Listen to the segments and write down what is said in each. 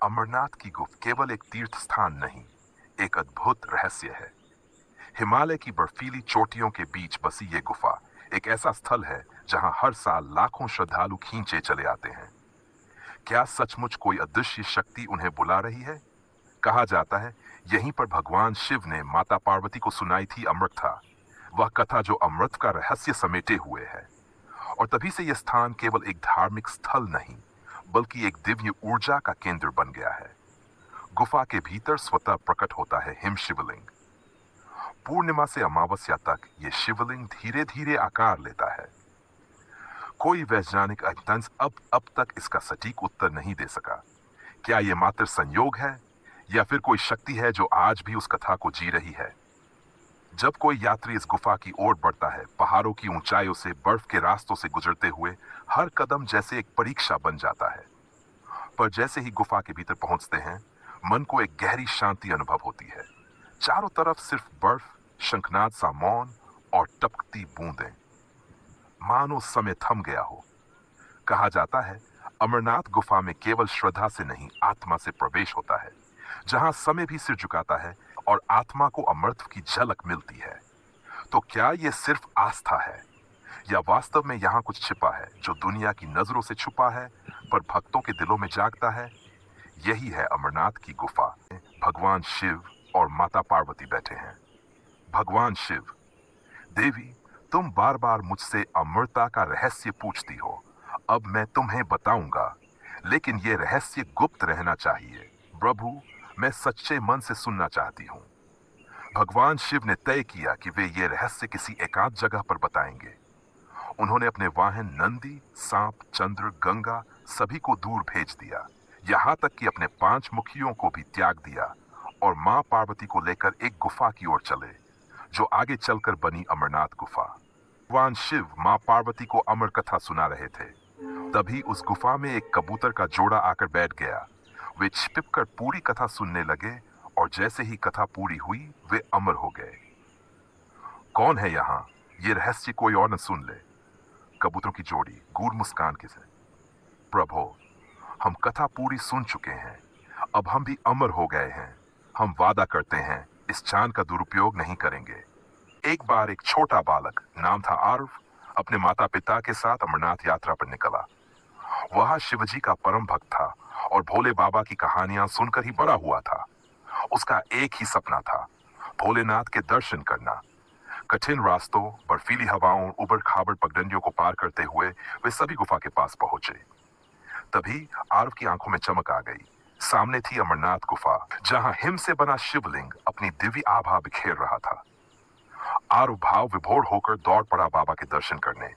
अमरनाथ की गुफा केवल एक तीर्थ स्थान नहीं, एक अद्भुत रहस्य है। हिमालय की बर्फीली चोटियों के बीच बसी ये गुफा एक ऐसा स्थल है जहां हर साल लाखों श्रद्धालु खींचे चले आते हैं। क्या सचमुच कोई अदृश्य शक्ति उन्हें बुला रही है? कहा जाता है यहीं पर भगवान शिव ने माता पार्वती को सुनाई थी अमृत था, वह कथा जो अमृत का रहस्य समेटे हुए है। और तभी से यह स्थान केवल एक धार्मिक स्थल नहीं, बल्कि एक दिव्य ऊर्जा का केंद्र बन गया है। गुफा के भीतर स्वतः प्रकट होता है हिम शिवलिंग। पूर्णिमा से अमावस्या तक ये शिवलिंग धीरे धीरे आकार लेता है। कोई वैज्ञानिक अध्ययन अब तक इसका सटीक उत्तर नहीं दे सका। क्या ये मात्र संयोग है या फिर कोई शक्ति है जो आज भी उस कथा को जी रही है? जब कोई यात्री इस गुफा की ओर बढ़ता है, पहाड़ों की ऊंचाइयों से बर्फ के रास्तों से गुजरते हुए हर कदम जैसे एक परीक्षा बन जाता है। पर जैसे ही गुफा के भीतर पहुंचते हैं, मन को एक गहरी शांति अनुभव होती है। चारों तरफ सिर्फ बर्फ, शंखनाद सा मौन और टपकती बूंदें, मानो समय थम गया हो। कहा जाता है अमरनाथ गुफा में केवल श्रद्धा से नहीं, आत्मा से प्रवेश होता है, जहां समय भी सिर झुकाता है और आत्मा को अमृत की झलक मिलती है। तो क्या यह सिर्फ आस्था है या वास्तव में यहां कुछ छिपा है जो दुनिया की नजरों से छुपा है पर भक्तों के दिलों में जागता है? यही है अमरनाथ की गुफा। भगवान शिव और माता पार्वती बैठे हैं। भगवान शिव: देवी, तुम बार बार मुझसे अमरता का रहस्य पूछती हो, अब मैं तुम्हें बताऊंगा, लेकिन यह रहस्य गुप्त रहना चाहिए। प्रभु, मैं सच्चे मन से सुनना चाहती हूँ। भगवान शिव ने तय किया कि वे ये रहस्य किसी एकांत जगह पर बताएंगे। उन्होंने अपने वाहन नंदी, सांप, चंद्र, गंगा सभी को दूर भेज दिया, यहाँ तक कि अपने 5 मुखियों को भी त्याग दिया और मां पार्वती को लेकर एक गुफा की ओर चले, जो आगे चलकर बनी अमरनाथ गुफा। भगवान शिव मां पार्वती को अमर कथा सुना रहे थे। तभी उस गुफा में एक कबूतर का जोड़ा आकर बैठ गया। वे छिपकर पूरी कथा सुनने लगे और जैसे ही कथा पूरी हुई, वे अमर हो गए। कौन है यहाँ? ये रहस्य कोई और न सुन ले। कबूतरों की जोड़ी गूढ़ मुस्कान के साथ: प्रभु, हम कथा पूरी सुन चुके हैं, अब हम भी अमर हो गए हैं। हम वादा करते हैं इस चांद का दुरुपयोग नहीं करेंगे। एक बार एक छोटा बालक, नाम था आरव, अपने माता पिता के साथ अमरनाथ यात्रा पर निकला। वह शिवजी का परम भक्त था और भोले बाबा की कहानियां सुनकर ही बड़ा हुआ था। उसका एक ही सपना था, भोलेनाथ के दर्शन करना। कठिन रास्तों, बर्फीली हवाओं, उबड़ खाबड़ पगडंडियों को पार करते हुए वे सभी गुफा के पास पहुंचे। तभी आरव की आंखों में चमक आ गई। सामने थी अमरनाथ गुफा, जहां हिम से बना शिवलिंग अपनी दिव्य आभा बिखेर रहा था। आरव भाव विभोर होकर दौड़ पड़ा बाबा के दर्शन करने।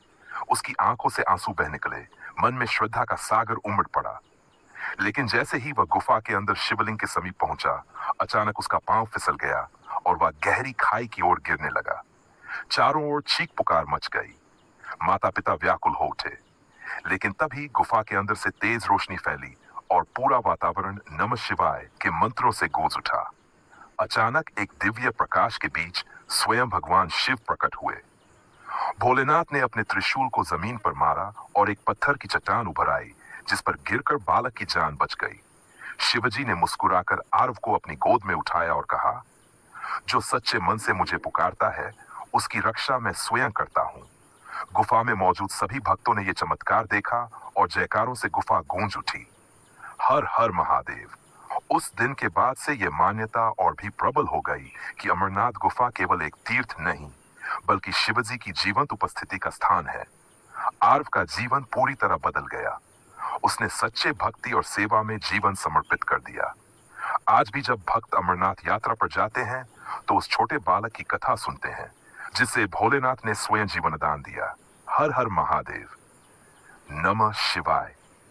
उसकी आंखों से आंसू बह निकले, मन में श्रद्धा का सागर उमड़ पड़ा। लेकिन जैसे ही वह गुफा के अंदर शिवलिंग के समीप पहुंचा, अचानक उसका पांव फिसल गया और वह गहरी खाई की ओर गिरने लगा। चारों ओर चीख पुकार मच गई। माता पिता व्याकुल हो उठे। लेकिन तभी गुफा के अंदर से तेज रोशनी फैली और पूरा वातावरण नमः शिवाय के मंत्रों से गूंज उठा। अचानक एक दिव्य प्रकाश के बीच स्वयं भगवान शिव प्रकट हुए। भोलेनाथ ने अपने त्रिशूल को जमीन पर मारा और एक पत्थर की चट्टान उभर आई, जिस पर गिरकर बालक की जान बच गई। शिवजी ने मुस्कुराकर आरव को अपनी गोद में उठाया और कहा, जो सच्चे मन से मुझे पुकारता है, उसकी रक्षा मैं स्वयं करता हूँ। गुफा में मौजूद सभी भक्तों ने यह चमत्कार देखा और जयकारों से गुफा गूंज उठी। हर हर महादेव। उस दिन के बाद से यह मान्यता और भी प्रबल हो गई कि अमरनाथ गुफा केवल एक तीर्थ नहीं, बल्कि शिवजी की जीवंत उपस्थिति का स्थान है। आर्व का जीवन पूरी तरह बदल गया। उसने सच्चे भक्ति और सेवा में जीवन समर्पित कर दिया। आज भी जब भक्त अमरनाथ यात्रा पर जाते हैं, तो उस छोटे बालक की कथा सुनते हैं, जिसे भोलेनाथ ने स्वयं जीवन दान दिया। हर हर महादेव। नमः शिवाय।